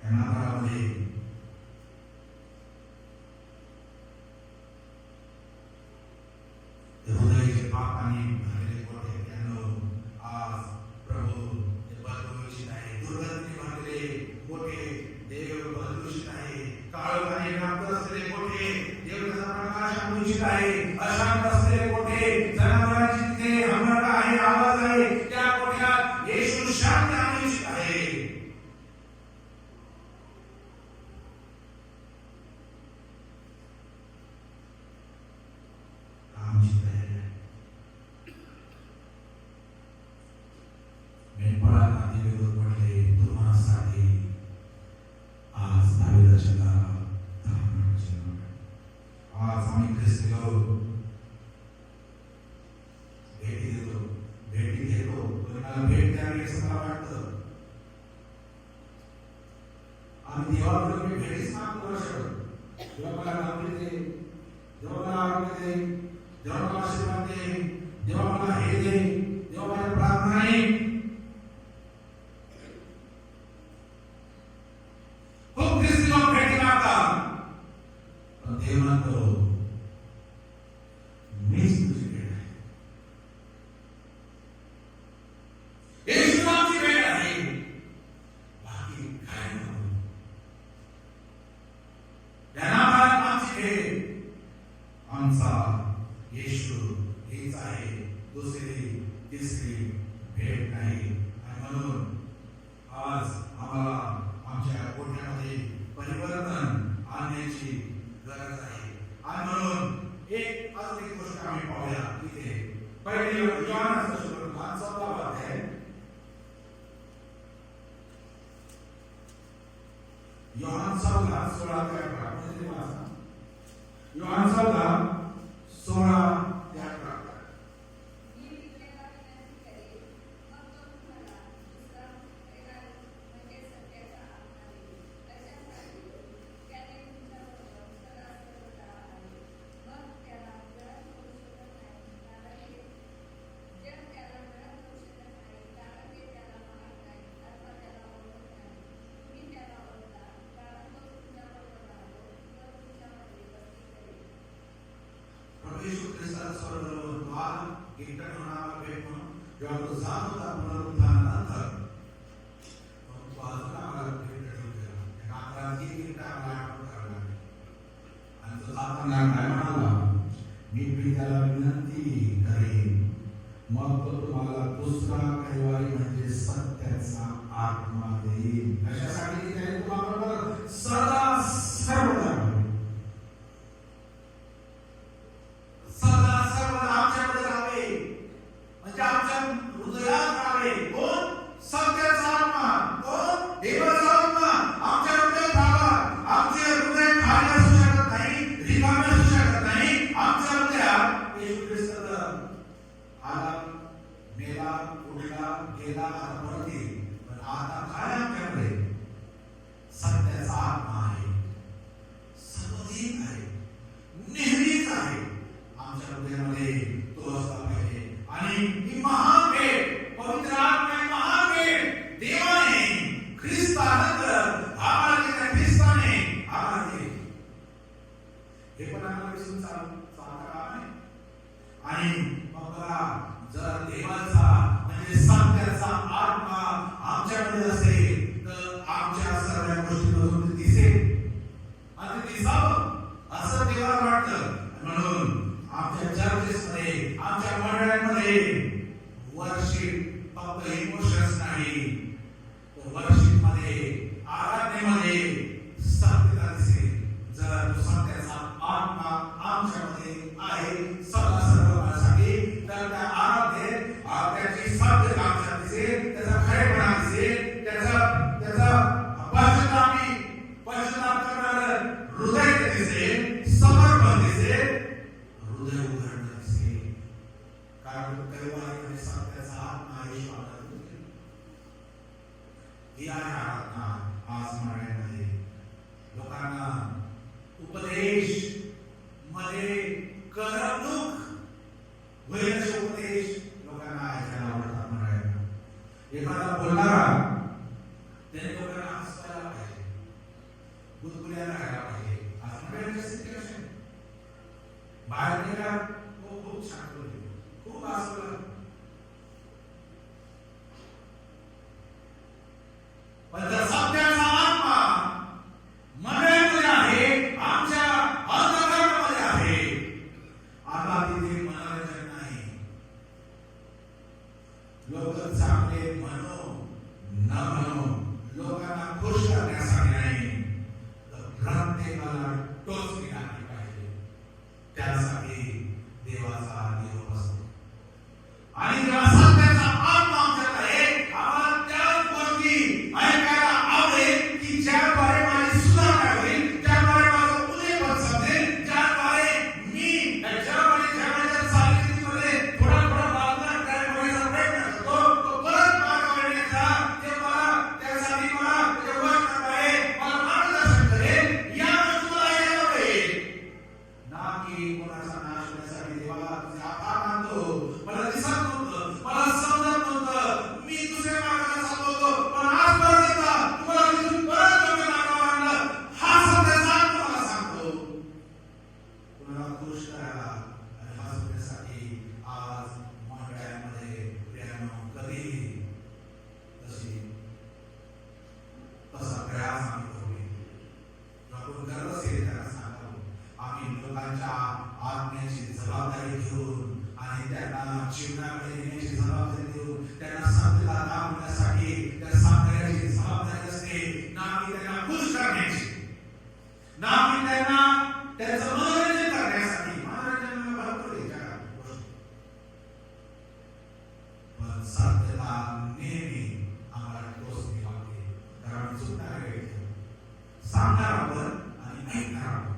त्या नाकामध्ये हृदयाचे पापाने भरलेले गोठे त्यांना आज प्रभू बदलू इच्छित आहे. दुर्गंधी भरलेले गोठे देव बदलू इच्छित आहे. काळोखाने व्याप्त असलेले गोठे देव त्याचा प्रकाश आणू इच्छित आहे. अशांत असलेले गोठे जनावरांची तिथे हमरडा आहे, आवाज आहे, त्या गोठ्यात येशू शांती आणू इच्छित आहे. आमची तयारी आहे. मेंढपाळा नाती विरोध पडले तुम्हासाठी आज दाविदाच्या दारात धावण्याचे नाव. आज आम्ही ख्रिस्ती लोक भेटी देतो, भेटी घेतो. कोणाला भेट द्यावी असं मला वाटतं. आम्ही देवाकडे भेटीच मागतो वर्षभर. देवा मला नोकरी दे, देवा मला आरोग्य दे, देवा मला आशीर्वाद दे, देवा मला हे दे, देवा माझ्या प्रार्थना नाही. खूप ख्रिस्ती लोक भेटी मागतात पण देव म्हणतो मीच तुझी भेट आहे. येशू आमची भेट आहे. बाकी काय नको. त्या नावात आमची भेट आमचा येशू हेच आहे. दुसरी तिसरी भेट नाही. आणि म्हणून आज आम्हाला आमच्या गोठ्यामध्ये परिवर्तन आणण्याची गरज आहे. आणि म्हणून एक अजून एक गोष्ट आम्ही पाहूया इथे. पहिली योहानचा सुसमाचार 14वा अध्याय. योहान 14:16 ते 18. म्हणजे वाचा. योहान 14:16 ते 18. येशू ख्रिस्ताचा स्वर्गलोक द्वार एकटा होणारा भेट म्हणून जेव्हा तो जात होता पुनरुत्थानानंतर तो अजून आम्हाला भेट देतो. त्या रात्री एकटा आम्हाला आठवण करावी लागली. आणि तो जाताना काय म्हणाला, मी पित्याला विनंती करेन मग तो तुम्हाला दुसरा कैवारी म्हणजे सत्याचा आत्मा देईल. कशासाठी त्याने तुम्हाला सदा सर्वदा आमच्याकडे राहावे म्हणजे आमच्या हृदयात राहावे. कोण? सत्याचा आत्मा. कोण? देवाचा आत्मा आमच्या हृदयात राहावा. आमचे हृदय खाली असू शकत नाही, रिकामे असू शकत नाही. आमच्या हृदयात येशू ख्रिस्त आला, मेला, उठला, गेला, आता परत येईल. पण आता काय आमच्याकडे? सत्याचा आत्मा आहे. सर्वधिक आहे, नेहमीच आहे. आमच्या हृदयामध्ये तो असला पाहिजे. आणि ही महान भेट, पवित्र आत्मा महान भेट देवाने ख्रिस्तानंतर आम्हाला ख्रिस्ताने वर्शिप मध्ये, आराधनेमध्ये सत्यता दिसेल. जर तो सत्याचा आत्मा आमच्यामध्ये आहे सदा सर्वकाळसाठी, तर त्या आराधनेत त्याची सत्यता आमच्यात दिसेल, त्याचा खरेपणा दिसेल, त्याचा पश्चाताप करणारं हृदय दिसेल, समर्पण दिसेल, हृदय उघडणं दिसेल. कारण कैवारीमध्ये सत्याचा आत्मा येशू आपल्याला दिसेल. ही आहे आराधना. आज माळ्यामध्ये लोकांना उपदेश मध्ये करमणूक होईल असे उपदेश लोकांना ऐकायला आवडतात. म्हणायला एखादा बोलणारा त्याने लोकांना हसवायला पाहिजे, गुदगुल्याला राहायला पाहिजे. आज म्हणायची स्थिती कशी आहे? बाहेर गेला तो खूप छान बोलतो, खूप हसवलं, पण जर सत्याचा आत्मा मनामध्ये आहे, आमच्या अंतःकरणामध्ये आहे, आता तिथे मनोरंजन नाही. लोक चांगले म्हणो न म्हणो, लोकांना खुश करण्यासाठी नाही, तर प्रत्येकाला टोचणी लागली पाहिजे. त्यासाठी देवाचा निरोप असतो. आणि जेव्हा सत्याचा आत्मा आमच्यात आहे, आम्हाला त्याच गोष्टी ऐकायला आवडेल की ज्याद्वारे माझी सुधारणा होईल, ज्याद्वारे माझं उदयपद समजेल, ज्याद्वारे मी जगाच्या चालीरीतीमध्ये थोडा बदल करण्याचा प्रयत्न करतो, तो परत मार्गावर येण्याचा, ते मला त्यासाठी मला त्याच्या वचनाद्वारे मला मार्गदर्शन करेल. या गोष्टीला ऐकायला आवडेल ना की कोणाचा नाश होण्यासाठी. देवाला तुझे आभार मानतो. मला दिसत नव्हतं, मला समजत नव्हतं, मी दुसऱ्या मार्गाने चाललो होतो, पण आज परत एकदा तुम्हाला तिथून परत योग्य मार्गावर आणलं. हा सत्याचा आत्मा मला सांगतो कुणाला खुश करायला आणि हसवण्यासाठी. आज मंडळामध्ये प्रियानो कधी तसा प्रयास आम्ही करूया. आपण गरज असेल त्याला सांगावं. आम्ही लोकांच्या आत्म्याची जबाबदारी घेऊन आणि त्यांना जीवनाकडे येण्याची जबाबदारी देऊन त्यांना सत्याला दाखवण्यासाठी त्या सांगण्याची जबाबदारी असते. ना की त्यांना खुश करण्याची, ना की त्यांना त्यांचं मनोरंजन करण्यासाठी. मनोरंजन भरपूर आहे जगात गोष्टी, पण सत्याला नेहमी आम्हाला टोचणी लागते. कारण चुकणारे व्यक्ती सांगणार आपण आणि ऐकणार आपण.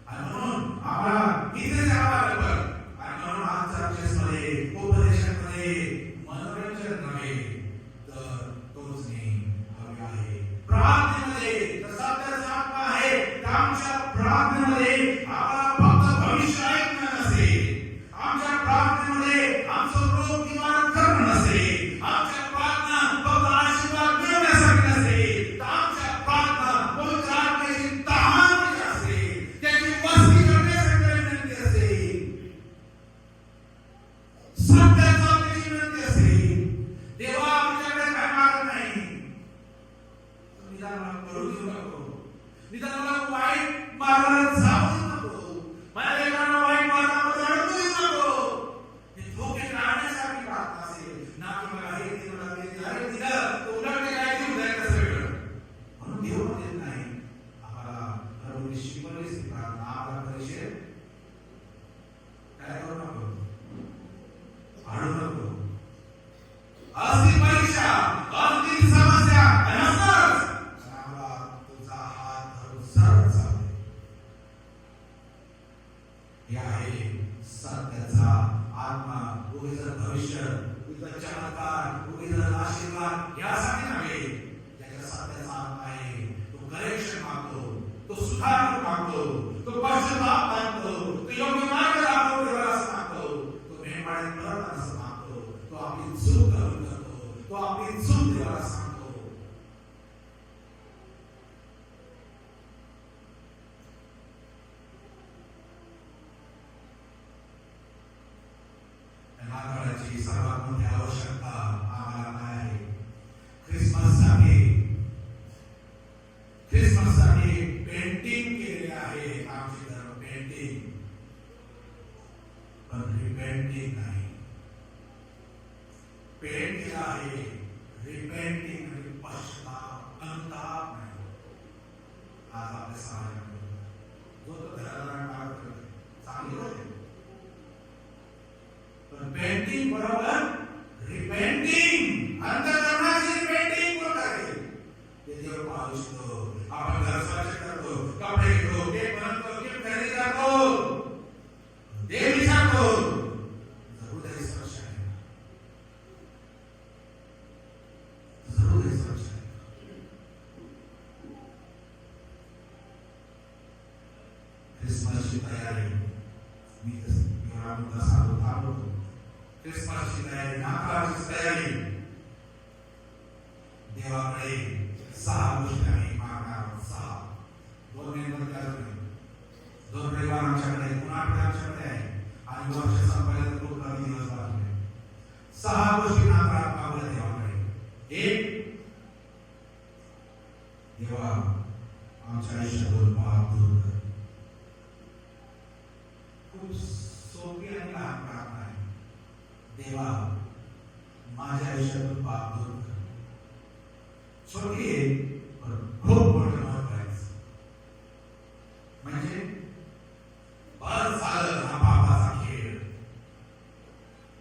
आणि म्हणून आम्हाला इथे जावं लागलं. आणि म्हणून आजच्या चर्चेमध्ये, उपदेशामध्ये मनोरंजन नव्हे तर टोचणी हवी आहे. प्रार्थनेमध्ये सत्याचा आत्मा आहे, तर आमच्या प्रार्थनेमध्ये आम्हाला फक्त भविष्य ऐकणं नसेल, आमच्या प्रार्थनेमध्ये आमचं रोग निवारण करणं नसेल, आमच्या प्रार्थना फक्त आशीर्वाद मिळवण्यासाठी नसेल, तर आमच्या प्रार्थना पवित्र आत्म्याची तहान असेल, त्याची वस्ती करण्यासाठी विनंती असेल, सत्याचा आत्म्याची विनंती असेल. देवा आमच्याकडे काय मागत नाही, निदान मला करू देऊ नको, निदान मला वाईट मार्गाला जाऊ देऊ नको, माझ्या लेकरांना वाईट मार्गामध्ये अडकू देऊ नको. हे धोके टाळण्यासाठी प्रार्थना असेल, ना की मला हे दिलं, मला ते दिलं, अरे दिलं तर उलट ते काय देऊ द्यायचं कसं वेगळं. म्हणून देव देत नाही. आम्हाला हरवली शिकवलीच प्रार्थना. आपला परिचय काय करू नको, आडू नको. असली परीक्षा, असली समस्या नसतंच, पण आम्हाला तुझा हात धरून सरळ चालू दे. हे आहे सत्याचा आत्मा. उगीच भविष्य, उगीच चमत्कार, उगीच आशीर्वाद यासाठी नव्हे. ज्याच्या सत्याचा आत्मा आहे तो करेक्शन मागतो, तो सुधारणा मागतो, तो पश्चाताप मागतो, तो योग्य मार्ग दाखवून देवाला असं मागतो, तो मेंढपाळीत परत असं मागतो, तो आपली चूक करून करतो, तो आपली चूक देवाला सांगतो. नाताळाची सर्वात मोठी आवश्यकता आम्हाला काय आहे? ख्रिसमससाठी पेंटिंग केलेले आहे आमची धर्म पेंटिंग, पण रिपेंटिंग नाही. पेंट केला आहे, रिपेंटिंग ते देव पाहू शकतो. आपण घर स्वच्छ करतो, कपडे घेतो, केक बनवतो, केक खरेदी करतो, देव विचारतो जरूर आहे स्पर्श आहे, जरूर आहे स्पर्श आहे. ख्रिसमसची तयारी मी मुद्दा सांगतो थांबतो. ख्रिसमसची तयारी, नाताळची तयारी, देवाकडे 6 गोष्टी आम्ही मागणार आहोत. 6 2 महिन्यामध्ये 2 रविवार आमच्याकडे, 2 आठवडे आमच्याकडे आहे आणि वर्ष संपायला खूप कमी दिवस बाकी आहे. 6 गोष्टी नाताळात मागल्या देवाकडे. 1, देवा आमच्या आयुष्यातून पाप दूर कर. खूप सोपी आणि लहान प्रार्थना आहे. देवा माझ्या आयुष्यातून पाप दूर कर. छोटी आहे पण खूप मोठं महत्व आहे. म्हणजे बस झालं हा पापाचा खेळ,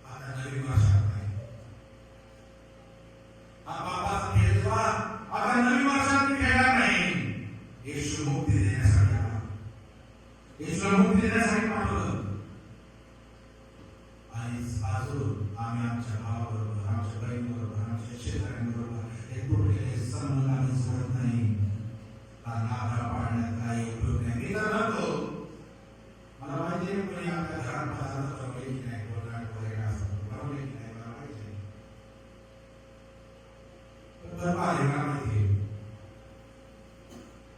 आता नवीन वर्षात नाही. हा पापाचा खेळ जेव्हा आता नवीन वर्षात खेळणार नाही. येशू मुक्ती देण्यासाठी आला, येशूला मुक्ती देण्यासाठी पाठवलं. आणि अजून आम्ही आमच्या भावाबरोबर, आमच्या बहिणीबरोबर, आमच्या शेजाऱ्यांबरोबर एक तुटलेले संबंध आम्ही सोडत नाही. कारण आधार पाडण्यात काही उपयोग नाही. मी तर म्हणतो, मला माहिती आहे कोणी आपल्या घरात माझा ठरवले की नाही, बोलणार वगैरे असं ठरवले की नाही मला माहिती आहे. पण आहे का माहिती आहे.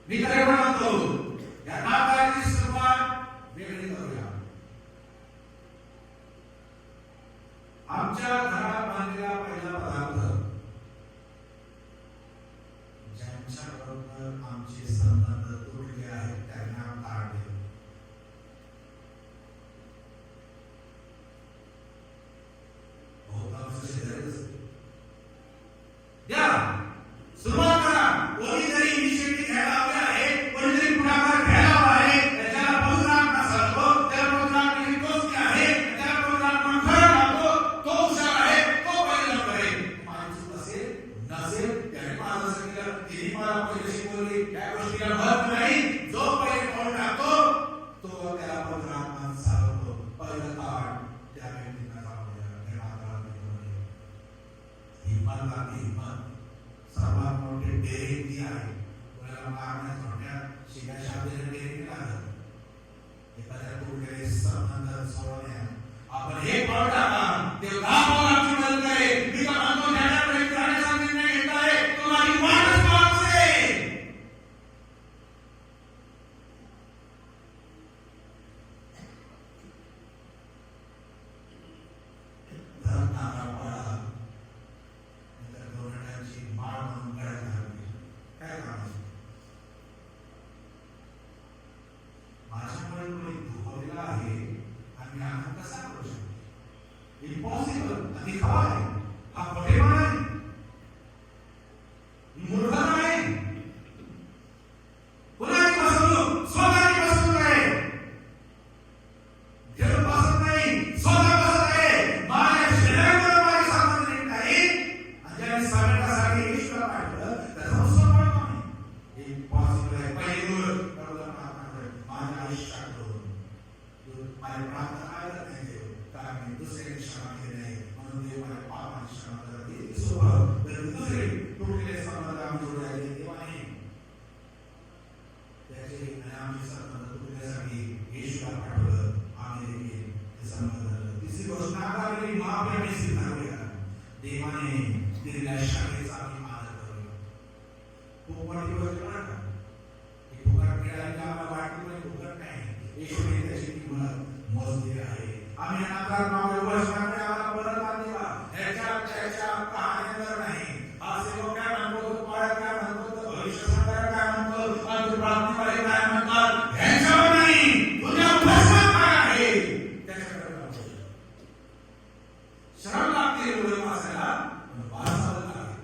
मी तर एवढं म्हणतो, या नाताळाची सुरुवात वेगळी करूया. आमच्या घरात बांधलेला पहिला पदार्थ, ज्यांच्याबरोबर आमचे संबंध तुटले आहेत त्यांना तारणे. बहुतांश शेजारीच द्या, सुरुवात करा. कोणीतरी इनिशिएटिव्ह घ्यायला हवे आहे, कोणीतरी पुढाकार घ्यायला हवा आहे. त्याला बहुराग नसतो, त्याला बहुराग निर्दोष आहे, त्याला बहुराग खरं लागतो, तो हुशार आहे, तो पहिला करेल. माणूस असेल नसेल त्याने माझं सांगितलं, तिने मला पहिले शिकवली, त्या गोष्टीला महत्व नाही. जो पहिले पाऊल टाकतो तो त्याला बहुराग चालवतो. पहिलं ताट त्या व्यक्तीला चालवूया, त्या मात्राला हिम्मत लागते. हिम्मत सर्वात मोठी डेअरिंग ती आहे. कोणाला मारण्यात झोडण्यात शिकायच्या डेअरिंग लागत. एखाद्या तुटलेले संबंध सोडवण्यात आपण एक पाऊल टाका, ते 10 पाऊल आमची मदत करेल. मी तर म्हणतो ज्याच्याकडे जाण्याचा निर्णय घेत आहे तो माझी वाटच पाहत असेल. माळ म्हणून गळ्यात घालणे काय काम आहे. माझ्यामुळे कोणी दुखवलेला आहे आणि मी आनंद कसा करू शकतो. इम्पॉसिबल. आणि खवा आहे, हा खोटेपणा आहे, मूर्खता आहे. कुणाची फसवणूक, स्वतःची फसवणूक आहे. देव फसत नाही, स्वतः फसत आहे. माझ्या शरीरावर माझी संबंध नीट नाही आणि ज्याने सगळ्यांसाठी ईश्वर पाठवलं त्याचा स्वभाव नाही. इम्पॉसिबल आहे. पहिली गोष्ट माझ्या आयुष्यातून माझ्या प्रार्थना ऐकत नाही देव, कारण मी दुसऱ्याची क्षमा केली नाही म्हणून देव माझ्या पापाची क्षमा करत नाही. स्वभाव दुसरे तुटलेले संबंध आम्ही जोडायचे देवाने त्याचे आमचे संबंध तुटण्यासाठी येशूला पाठवलं. आम्ही देखील ते संबंध. तिसरी गोष्ट नाकारलेली माफी आम्ही स्वीकारूया. देवाने दिलेल्या शाखेचा आम्ही आदर करूया. खूप मोठी गोष्ट बरं का. फुकट मिळाली आम्हाला वाटली पण फुकट नाही. येशूने त्याची किंमत मोजली आहे. आम्ही नाताळ मागील वर्षामध्ये आम्हाला परत आणलेला ह्याच्या त्याच्या कहाण्यांवर नाही. आज लोक काय म्हणतो, पाळत काय म्हणतो, भविष्य सांगणारे काय म्हणतो, आणि प्राप्तीवाले काय म्हणतात ह्याच्यावर नाही. तुझ्या भस्मात काय आहे त्याच्याकडे बघतो. श्रम लागते एवढं वाचायला पण वाचावं लागेल.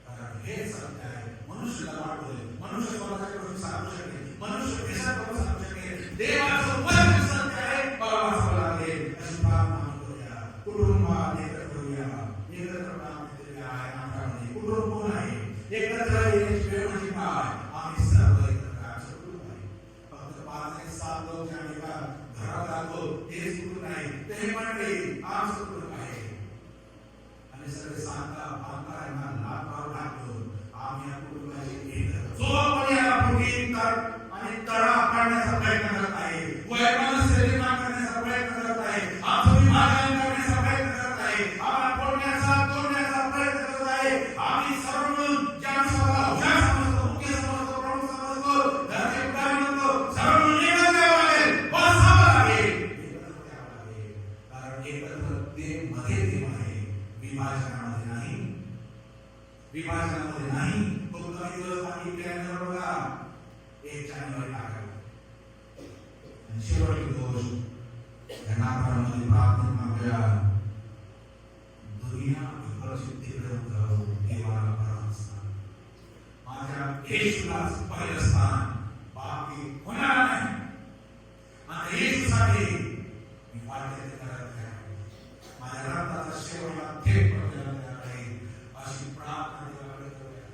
कारण हे सत्य आहे. मनुष्याला वाटतोय, मनुष्य स्वतःच्या गोष्टी सांगू शकेल, मनुष्य देशात करून सांगू शकेल. देवाचं वचन सत्य आहे, मला वाचावं लागेल. अशी प्रार्थना करूया. कुटुंबात एकत्र करूया. एकत्र प्रार्थना करूया. कुटुंब कोण आहे एकत्र येण्याची वेळ म्हणजे काय? आम्ही सर्व एकत्र कुटुंब आहे. फक्त 5 आणि 7 लोक ज्या एका घरात राहतो तेच कुटुंब नाही, ते मंडळी आमचं कुटुंब आहे. आणि सगळे सांगता बांधकारांना लाभ पाव टाकतो. आम्ही या कुटुंबाची एक जो कोणी याला फुटी तर आणि तडा पाडण्याचा प्रयत्न करत आहे, वैमनस्य निर्माण करण्याचा प्रयत्न करत आहे, आमचं विभाजन करण्याचा प्रयत्न करत आहे, आम्हाला फोडण्याचा तोडण्याचा प्रयत्न करत आहे. आम्ही सर्व मिळून ज्या स्वतःला हुशार समजतो, मुख्य समजतो, प्रमुख समजतो, घरचे पुढारी म्हणतो, सर्व मिळून एकत्र यावं लागेल, बसावं लागेल, एकत्र यावं लागेल. कारण एकत्र ते मध्ये देव आहे, विभाजनामध्ये नाही. विभाजनामध्ये नाही. खूप कमी दिवस आम्ही कॅलेंडर बघा 1 जानेवारी टाकायला आणि शेवटची गोष्ट या नाताळमध्ये प्रार्थनेत आपल्या दुनिया विकसित तिकडे देवाला परम स्थान, माझ्या येशूलाच पहिलं स्थान, बाकी कोणाला नाही. आणि येशूसाठी मी वाटेल ते करत आहे, माझ्या रक्ताचा शेवटला थेट पडलेला आहे अशी प्रार्थना देवाकडे करूया.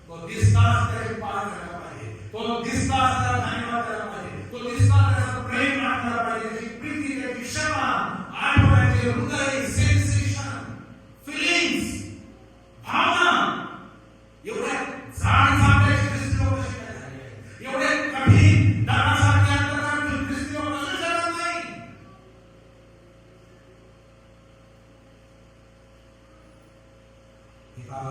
तो दिसताच त्याचे पालन करायला पाहिजे, तो दिसताच त्याला धन्यवाद करायला पाहिजे, तो दिसताच त्याचं प्रेम मानायला पाहिजे, त्याची प्रीती, त्याची क्षमा, आठवड्याचे हृदय, सेन्सेशन, फिलिंग्स, भावना एवढ्या जाड जाण्याची ख्रिस्ती लोक कशी काय झाली आहे, एवढे कठीण दारासारखे अंतर्गत ख्रिस्ती लोक असू शकत नाही. एका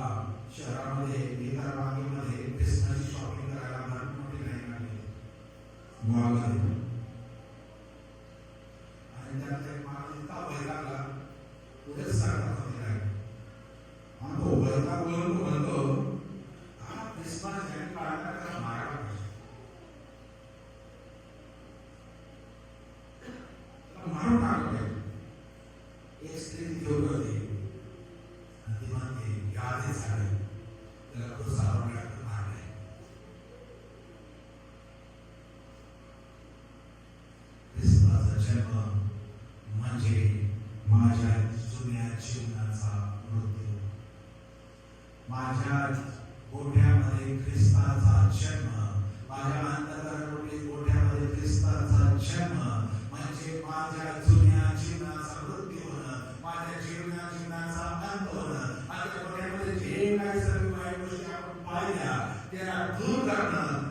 शहरामध्ये एका बागेमध्ये ख्रिसमसची शॉपिंग करायला भरपूर मोठी लाईन लागली मॉलमध्ये. आणि त्यात एक माणूस इतका वैतागला, पुढेच सांगता होती लाईन. आणि तो वैतागून तो म्हणतो, हा ख्रिसमस ज्यांनी काढला त्याला मारायला पाहिजे, त्याला मारून टाकलं पाहिजे. एक स्त्री तिथे उभी होती आणि ती म्हणते, आधीच झाले त्याला प्रोत्साहन मारले. ख्रिस्ताचा जन्म म्हणजे माझ्या जुन्या जीवनाचा मृत्यू. माझ्या गोठ्यामध्ये ख्रिस्ताचा जन्म, माझ्या अंतःकरणामध्ये गोठ्यामध्ये ख्रिस्ताचा जन्म म्हणजे माझ्या जुन्या जीवनाचा मृत्यू होणं, माझ्या जीवनाचा अंत होणं. माझ्या गोठ्यामध्ये जे काही सर्व वाईट गोष्टी आपण पाहिल्या त्याला दूर करणं